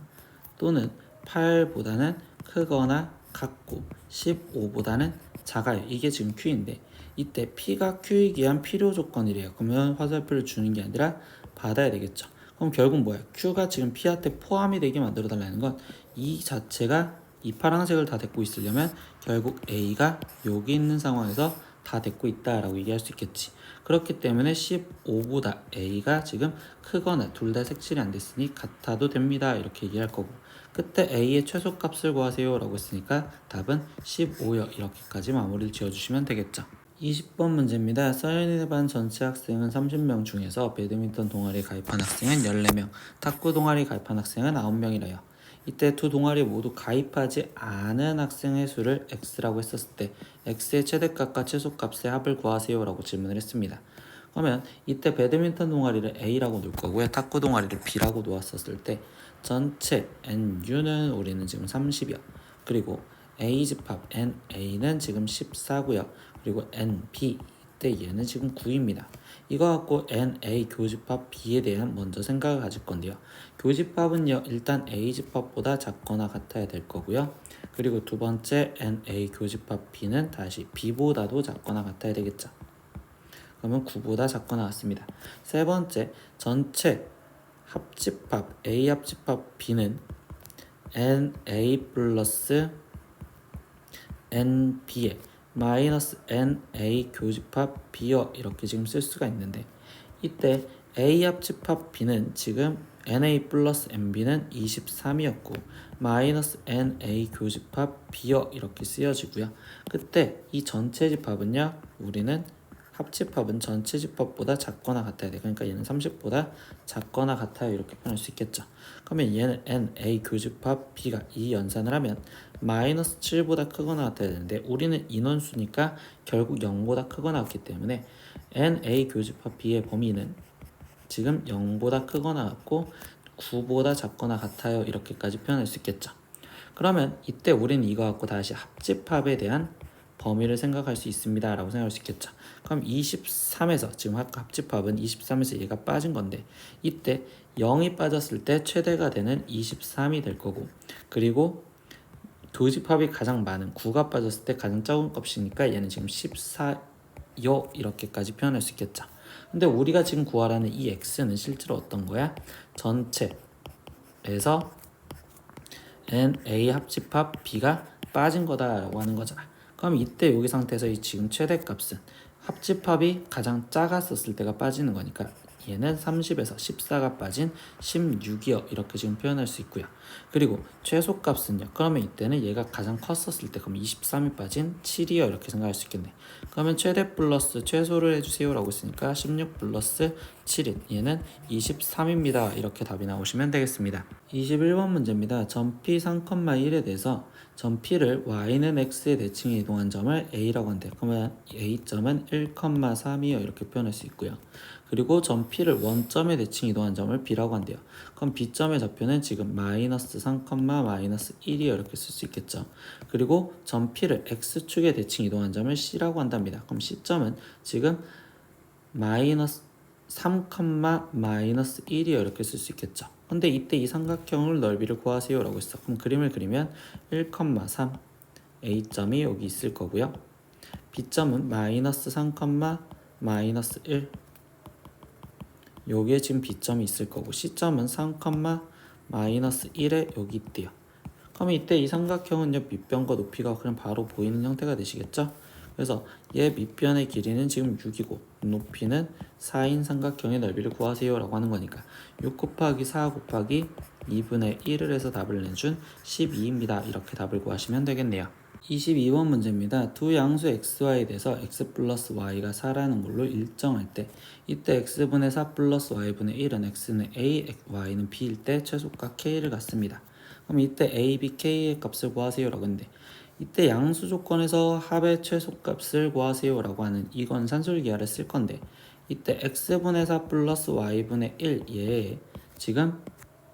또는 8보다는 크거나 같고 15보다는 작아요. 이게 지금 Q인데 이때 P가 Q이기 위한 필요 조건이래요. 그러면 화살표를 주는 게 아니라 받아야 되겠죠. 그럼 결국 뭐야? Q가 지금 P한테 포함이 되게 만들어 달라는 건 이 자체가 이 파란색을 다 덮고 있으려면 결국 A가 여기 있는 상황에서 다 덮고 있다라고 얘기할 수 있겠지. 그렇기 때문에 15보다 A가 지금 크거나 둘 다 색칠이 안 됐으니 같아도 됩니다. 이렇게 얘기할 거고 그때 A의 최소값을 구하세요 라고 했으니까 답은 15요. 이렇게까지 마무리를 지어주시면 되겠죠. 20번 문제입니다. 서연이네 반 전체 학생은 30명 중에서 배드민턴 동아리에 가입한 학생은 14명, 탁구 동아리에 가입한 학생은 9명이래요. 이때 두 동아리 모두 가입하지 않은 학생의 수를 x라고 했었을 때 x의 최대값과 최소값의 합을 구하세요 라고 질문을 했습니다. 그러면 이때 배드민턴 동아리를 A라고 놓을 거고요. 탁구 동아리를 B라고 놓았었을 때 전체 NU는 우리는 지금 30이요. 그리고 A 집합 NA는 지금 14고요. 그리고 NB 이때 얘는 지금 9입니다. 이거 갖고 NA 교집합 B에 대한 먼저 생각을 가질 건데요. 교집합은요 일단 A 집합보다 작거나 같아야 될 거고요. 그리고 두 번째 NA 교집합 B는 다시 B보다도 작거나 같아야 되겠죠. 그러면 9보다 작거나 같습니다. 세 번째 전체 합집합 A 합집합 B는 NA 플러스 NB에 마이너스 NA 교집합 B여 이렇게 지금 쓸 수가 있는데 이때 A 합집합 B는 지금 NA 플러스 NB는 23이었고 마이너스 NA 교집합 B여 이렇게 쓰여지고요. 그때 이 전체 집합은요 우리는 합집합은 전체 집합보다 작거나 같아야 돼. 그러니까 얘는 30보다 작거나 같아요. 이렇게 표현할 수 있겠죠. 그러면 얘는 NA 교집합 B가 이 연산을 하면 마이너스 7보다 크거나 같아야 되는데 우리는 인원수니까 결국 0보다 크거나 같기 때문에 NA 교집합 B의 범위는 지금 0보다 크거나 같고 9보다 작거나 같아요. 이렇게까지 표현할 수 있겠죠. 그러면 이때 우리는 이거 갖고 다시 합집합에 대한 범위를 생각할 수 있습니다 라고 생각할 수 있겠죠. 그럼 23에서 지금 합집합은 23에서 얘가 빠진 건데 이때 0이 빠졌을 때 최대가 되는 23이 될 거고 그리고 교집합이 가장 많은 9가 빠졌을 때 가장 적은 값이니까 얘는 지금 14요 이렇게까지 표현할 수 있겠죠. 근데 우리가 지금 구하라는 이 x는 실제로 어떤 거야? 전체에서 n, a 합집합 b가 빠진 거다라고 하는 거잖아. 그럼 이때 여기 상태에서 이 지금 최대값은 합집합이 가장 작았었을 때가 빠지는 거니까 얘는 30에서 14가 빠진 16이요 이렇게 지금 표현할 수 있고요. 그리고 최소값은요. 그러면 이때는 얘가 가장 컸었을 때 그럼 23이 빠진 7이요 이렇게 생각할 수 있겠네. 그러면 최대 플러스 최소를 해주세요 라고 했으니까 16 플러스 7인 얘는 23입니다. 이렇게 답이 나오시면 되겠습니다. 21번 문제입니다. 점 P 3,1에 대해서 점 P를 y는 x의 대칭에 이동한 점을 a라고 한대요. 그러면 a점은 1,3이요 이렇게 표현할 수 있고요. 그리고 점 P를 원점의 대칭 이동한 점을 B라고 한대요. 그럼 B점의 좌표는 지금 마이너스 3, 마이너스 1이요 이렇게 쓸 수 있겠죠. 그리고 점 P를 X축의 대칭 이동한 점을 C라고 한답니다. 그럼 C점은 지금 마이너스 3, 마이너스 1이요 이렇게 쓸 수 있겠죠. 근데 이때 이 삼각형을 넓이를 구하세요 라고 했어. 그럼 그림을 그리면 1,3 A점이 여기 있을 거고요. B점은 마이너스 3, 마이너스 1 여기에 지금 B점이 있을 거고 C점은 3, 마이너스 1에 여기 있대요. 그러면 이때 이 삼각형은요 밑변과 높이가 그냥 바로 보이는 형태가 되시겠죠? 그래서 얘 밑변의 길이는 지금 6이고 높이는 4인 삼각형의 넓이를 구하세요 라고 하는 거니까 6 곱하기 4 곱하기 2분의 1을 해서 답을 내준 12입니다. 이렇게 답을 구하시면 되겠네요. 22번 문제입니다. 두 양수 xy에 대해서 x 플러스 y가 4라는 걸로 일정할 때 이때 x분의 4 플러스 y분의 1은 x는 a, y는 b일 때 최소값 k를 갖습니다. 그럼 이때 a, b, k의 값을 구하세요 라고 했는데 이때 양수 조건에서 합의 최소값을 구하세요 라고 하는 이건 산술기하를 쓸 건데 이때 x분의 4 플러스 y분의 1 얘 지금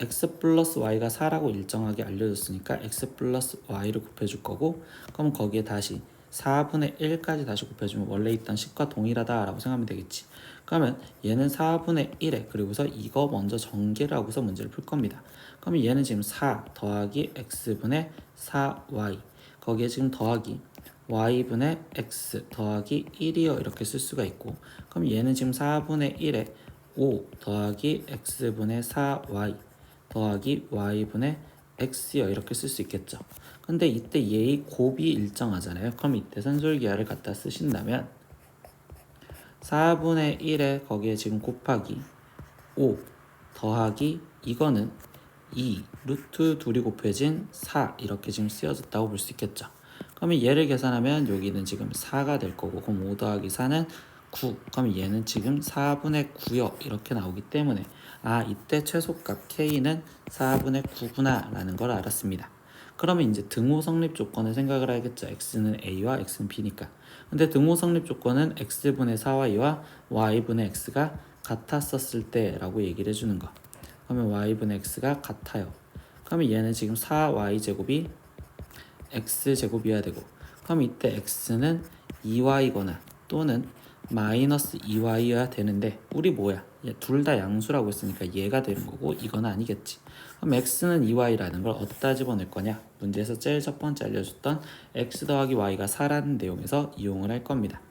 x 플러스 y가 4라고 일정하게 알려줬으니까 x 플러스 y를 곱해줄 거고 그럼 거기에 다시 4분의 1까지 다시 곱해주면 원래 있던 식과 동일하다 라고 생각하면 되겠지. 그러면 얘는 4분의 1에 그리고서 이거 먼저 전개를 하고서 문제를 풀 겁니다. 그러면 얘는 지금 4 더하기 x분의 4y 거기에 지금 더하기 y분의 x 더하기 1이요 이렇게 쓸 수가 있고 그럼 얘는 지금 4분의 1에 5 더하기 x분의 4y 더하기 y분의 x요 이렇게 쓸 수 있겠죠. 근데 이때 얘의 곱이 일정하잖아요. 그럼 이때 산술기하를 갖다 쓰신다면 4분의 1에 거기에 지금 곱하기 5 더하기 이거는 2 루트 둘이 곱해진 4 이렇게 지금 쓰여졌다고 볼 수 있겠죠. 그러면 얘를 계산하면 여기는 지금 4가 될 거고 그럼 5 더하기 4는 9 그럼 얘는 지금 4분의 9요 이렇게 나오기 때문에 아 이때 최소값 k는 4분의 9구나 라는 걸 알았습니다. 그러면 이제 등호 성립 조건을 생각을 해야겠죠. x는 a와 x는 b니까. 근데 등호 성립 조건은 x분의 4y와 y분의 x가 같았었을 때 라고 얘기를 해주는 거. 그러면 y분의 x가 같아요. 그러면 얘는 지금 4y제곱이 x제곱이어야 되고 그럼 이때 x는 2y거나 또는 마이너스 2y여야 되는데 우리 뭐야? 둘 다 양수라고 했으니까 얘가 되는 거고 이건 아니겠지. 그럼 x는 2y라는 걸 어디다 집어넣을 거냐? 문제에서 제일 첫 번째 알려줬던 x 더하기 y가 4라는 내용에서 이용을 할 겁니다.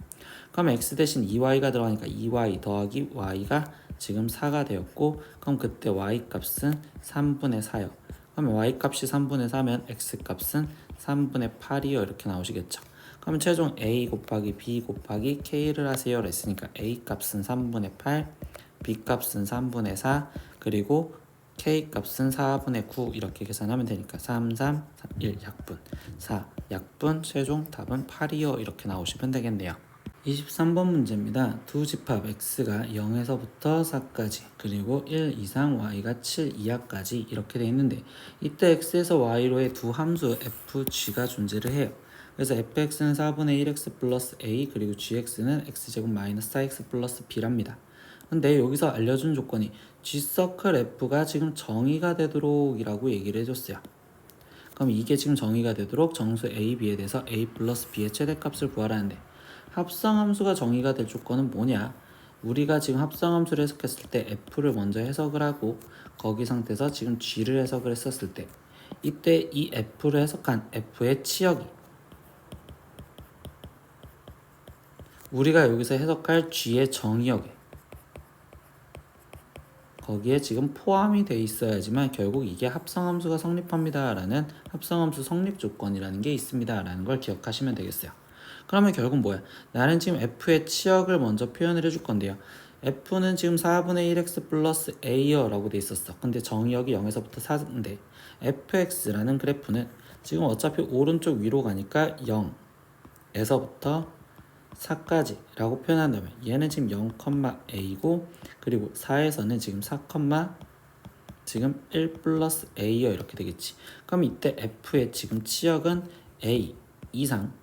그럼 x 대신 2y가 들어가니까 2y 더하기 y가 지금 4가 되었고 그럼 그때 y 값은 3분의 4요. 그러면 y 값이 3분의 4면 x 값은 3분의 8이요 이렇게 나오시겠죠. 그러면 최종 a 곱하기 b 곱하기 k를 하세요 했으니까 a 값은 3분의 8 b 값은 3분의 4 그리고 k 값은 4분의 9 이렇게 계산하면 되니까 3, 3, 1 약분 4 약분 최종 답은 8이요 이렇게 나오시면 되겠네요. 23번 문제입니다. 두 집합 x가 0에서부터 4까지 그리고 1 이상 y가 7 이하까지 이렇게 되어 있는데 이때 x에서 y로의 두 함수 fg가 존재를 해요. 그래서 fx는 4분의 1x 플러스 a 그리고 gx는 x제곱 마이너스 4x 플러스 b랍니다. 근데 여기서 알려준 조건이 g서클 f가 지금 정의가 되도록 이라고 얘기를 해줬어요. 그럼 이게 지금 정의가 되도록 정수 a, b에 대해서 a 플러스 b의 최대값을 구하라는데 합성함수가 정의가 될 조건은 뭐냐? 우리가 지금 합성함수를 해석했을 때 f를 먼저 해석을 하고 거기 상태에서 지금 g를 해석을 했었을 때 이때 이 f를 해석한 f의 치역이 우리가 여기서 해석할 g의 정의역에 거기에 지금 포함이 돼 있어야지만 결국 이게 합성함수가 성립합니다 라는 합성함수 성립 조건이라는 게 있습니다 라는 걸 기억하시면 되겠어요. 그러면 결국 뭐야? 나는 지금 f의 치역을 먼저 표현을 해줄 건데요. f는 지금 4분의 1x 플러스 a요 라고 돼 있었어. 근데 정의역이 0에서부터 4인데 fx라는 그래프는 지금 어차피 오른쪽 위로 가니까 0에서부터 4까지 라고 표현한다면 얘는 지금 0,a고 그리고 4에서는 지금 4, 지금 1 플러스 a요 이렇게 되겠지. 그럼 이때 f의 지금 치역은 a 이상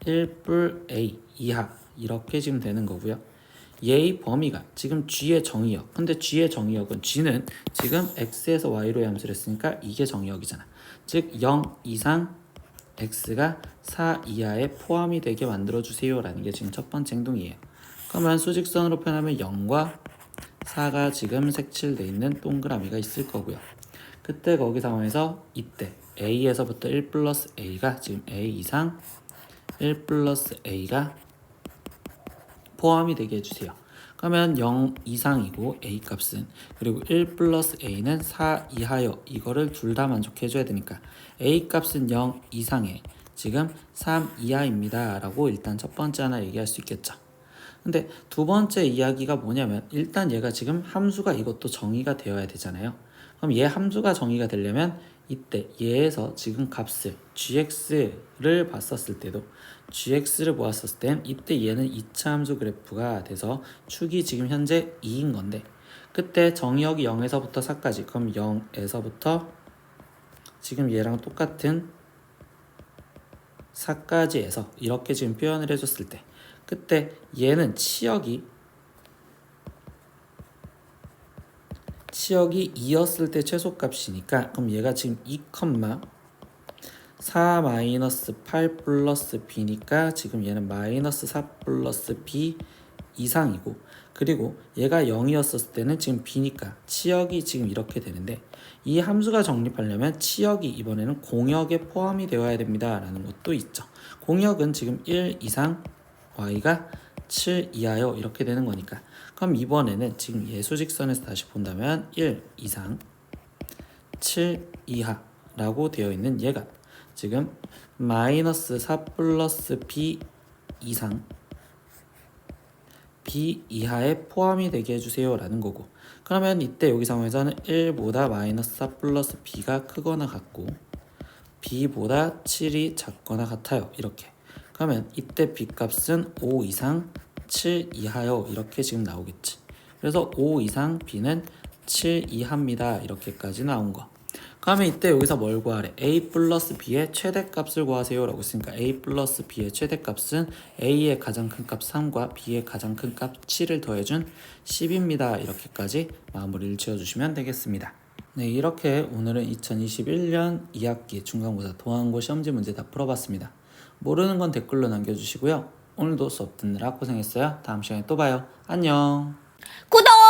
1불 a 이하 이렇게 지금 되는 거고요. 얘의 범위가 지금 g의 정의역. 근데 g의 정의역은 g는 지금 x에서 y로의 함수를 했으니까 이게 정의역이잖아. 즉 0 이상 x가 4 이하에 포함이 되게 만들어주세요 라는 게 지금 첫 번째 행동이에요. 그러면 수직선으로 표현하면 0과 4가 지금 색칠되어 있는 동그라미가 있을 거고요. 그때 거기 상황에서 이때 a에서부터 1 플러스 a가 지금 a 이상 1 플러스 a가 포함이 되게 해주세요. 그러면 0 이상이고 a 값은 그리고 1 플러스 a는 4 이하여 이거를 둘 다 만족해줘야 되니까 a 값은 0 이상에 지금 3 이하입니다 라고 일단 첫 번째 하나 얘기할 수 있겠죠. 근데 두 번째 이야기가 뭐냐면 일단 얘가 지금 함수가 이것도 정의가 되어야 되잖아요. 그럼 얘 함수가 정의가 되려면 이때 얘에서 지금 값을 gx를 봤었을 때도 gx를 보았었을 땐 이때 얘는 2차 함수 그래프가 돼서 축이 지금 현재 2인 건데 그때 정의역이 0에서부터 4까지 그럼 0에서부터 지금 얘랑 똑같은 4까지에서 이렇게 지금 표현을 해줬을 때 그때 얘는 치역이 2였을 때 최소값이니까 그럼 얘가 지금 2,4 마이너스 8 플러스 b니까 지금 얘는 마이너스 4 플러스 b 이상이고 그리고 얘가 0이었을 때는 지금 b니까 치역이 지금 이렇게 되는데 이 함수가 정립하려면 치역이 이번에는 공역에 포함이 되어야 됩니다 라는 것도 있죠. 공역은 지금 1 이상 y가 7 이하여 이렇게 되는 거니까 그럼 이번에는 지금 예수직선에서 다시 본다면 1 이상 7 이하라고 되어 있는 얘가 지금 마이너스 4 플러스 b 이상 b 이하에 포함이 되게 해주세요 라는 거고 그러면 이때 여기 상황에서는 1보다 마이너스 4 플러스 b가 크거나 같고 b보다 7이 작거나 같아요 이렇게 그러면 이때 b 값은 5 이상 7 이하요 이렇게 지금 나오겠지. 그래서 5 이상 b는 7 이하입니다 이렇게까지 나온 거. 그러면 이때 여기서 뭘 구하래? a 플러스 b의 최대값을 구하세요 라고 했으니까 a 플러스 b의 최대값은 a의 가장 큰 값 3과 b의 가장 큰 값 7을 더해준 10입니다 이렇게까지 마무리를 지어주시면 되겠습니다. 네, 이렇게 오늘은 2021년 2학기 중간고사 도항고 시험지 문제 다 풀어봤습니다. 모르는 건 댓글로 남겨주시고요. 오늘도 수업 듣느라 고생했어요. 다음 시간에 또 봐요. 안녕. 구독!